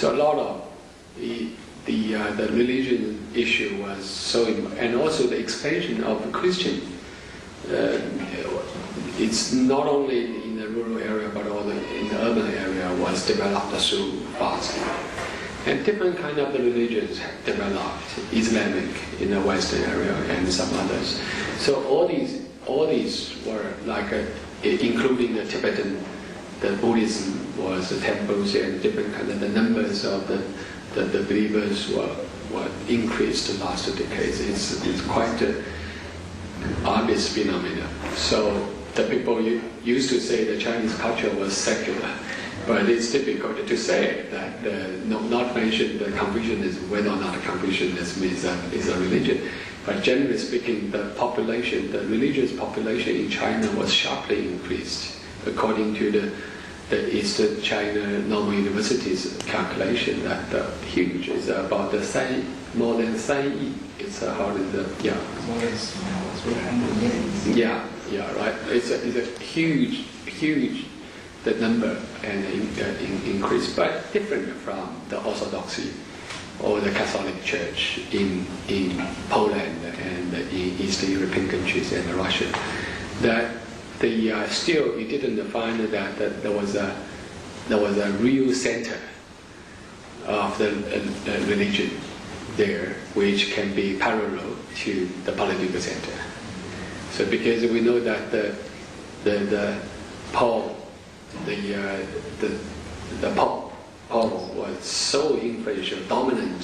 So a lot of the religion issue was so, and also the expansion of Christian. It's not only in the rural area but also in the urban area was developed so fast. And different kind of the religions developed, Islamic in the Western area and some others. So all these were like, including the Tibetan, the Buddhism was the temples and different kind of the numbers of the believers were increased the last decades. It's quite an obvious phenomenon. So the people used to say the Chinese culture was secular, but it's difficult to say that. Not mention the Confucianism, whether or not Confucianism is a religion. But generally speaking, the population, the religious population in China was sharply increased, according to the Eastern China Normal University's calculation. That huge is about more than 3 亿. It's how is it? Yeah. More than 300 million. Yeah, right. It's a huge the number and increase, but different from the Orthodoxy or the Catholic Church in Poland and in Eastern European countries and Russia. That still you didn't find that there was a real center of the religion there, which can be parallel to the political center. So because we know that the Pope was so influential, dominant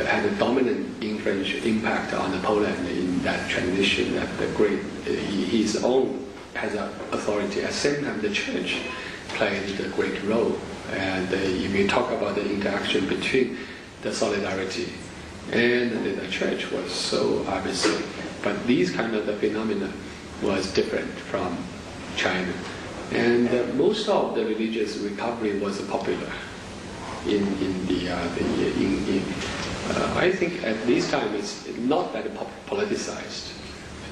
had a dominant influential impact on Poland in that transition. That his own has an authority. At the same time, the church played a great role. And if you talk about the interaction between the solidarity and the church was so obviously. But these kind of the phenomena was different from China. And most of the religious recovery was popular I think at this time it's not that politicized.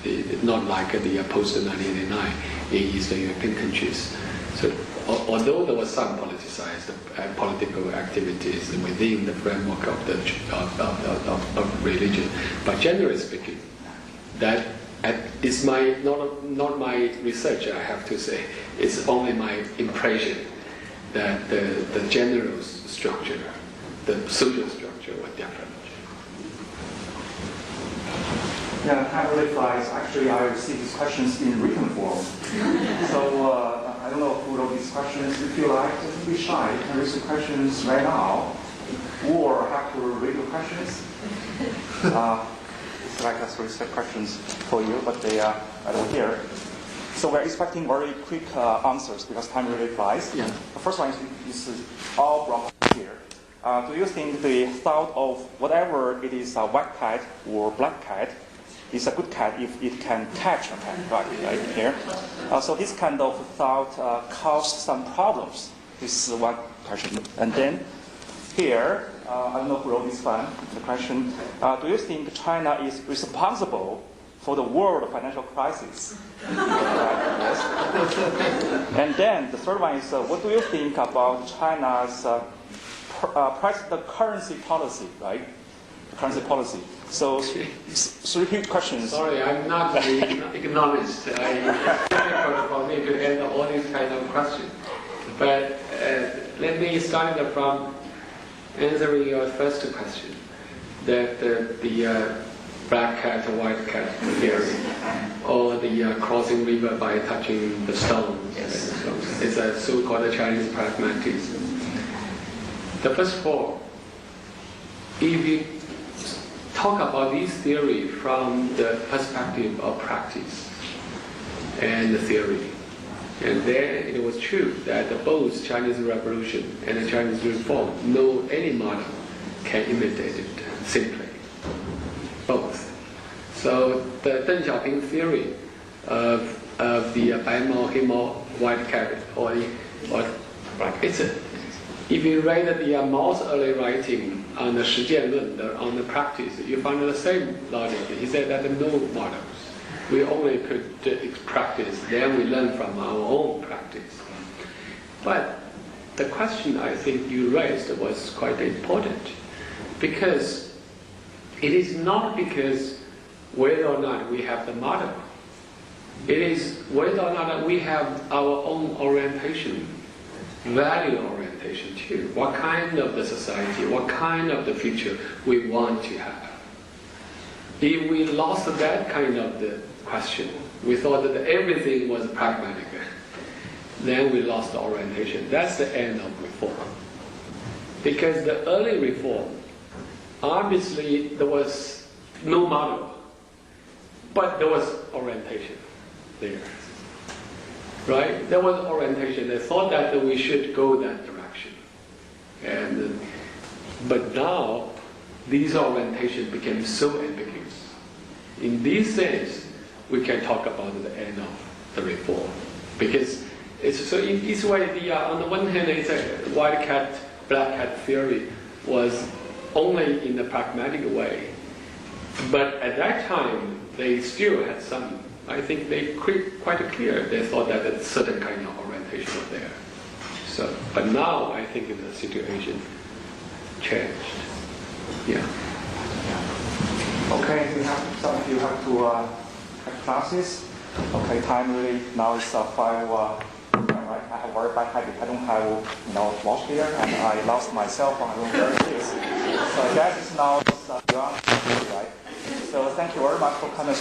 It's not like the post-1989 in Eastern European countries. So although there was some politicized political activities within the framework of religion, but generally speaking, that it's not my research, I have to say. It's only my impression that the general structure, the social structure was different. Yeah, time really flies. Actually, I received these questions in written form. So I don't know who wrote these questions. If you like, don't be shy. You can raise the questions right now, or have to read the questions. It's like us research questions for you, but they are over here. So we're expecting very quick answers because time really flies. Yeah. The first one is all brought here. Do you think the thought of whatever it is, a white cat or black cat, is a good cat if it can catch a cat, right here? So this kind of thought caused some problems. This is one question. And then here, I don't know who wrote this one, the question, do you think China is responsible for the world financial crisis? Yes. And then the third one is, what do you think about China's the currency policy, right? The currency policy. So, three questions. Sorry, I'm not an economist. It's difficult for me to answer all these kind of questions. But let me start from answering your first question, that the black cat, white cat theory, or the crossing river by touching the stones. Yes. It's a so-called Chinese pragmatism. The first of all, if you talk about this theory from the perspective of practice and the theory, and then it was true that both Chinese Revolution and the Chinese Reform, no any model can imitate it simply. Both. So the Deng Xiaoping theory of the 白猫黑猫 white cat or black, if you read the Mao's early writing on the 实践论, on the practice, you find the same logic. He said that no models. We only could practice, then we learn from our own practice. But the question I think you raised was quite important, because it is not because whether or not we have the model. It is whether or not we have our own orientation, value orientation too. What kind of the society, what kind of the future we want to have. If we lost that kind of the question, we thought that everything was pragmatic, then we lost the orientation. That's the end of reform. Because the early reform, obviously there was no model, but there was orientation there. Right? There was orientation. They thought that we should go that direction. But now, these orientations became so ambiguous. In this sense, we can talk about the end of the reform. Because so in this way, on the one hand, it's a white cat, black cat theory was only in a pragmatic way. But at that time, they still had some, I think they quite clear. They thought that a certain kind of orientation was there. So, but now I think the situation changed. Yeah. Okay, some of you have to have classes. Okay, time really now is 5. Right? I have a very bad habit. I don't have watch here, and I lost my cell phone. I don't know where it is. So that is now beyond, right? So thank you very much for coming.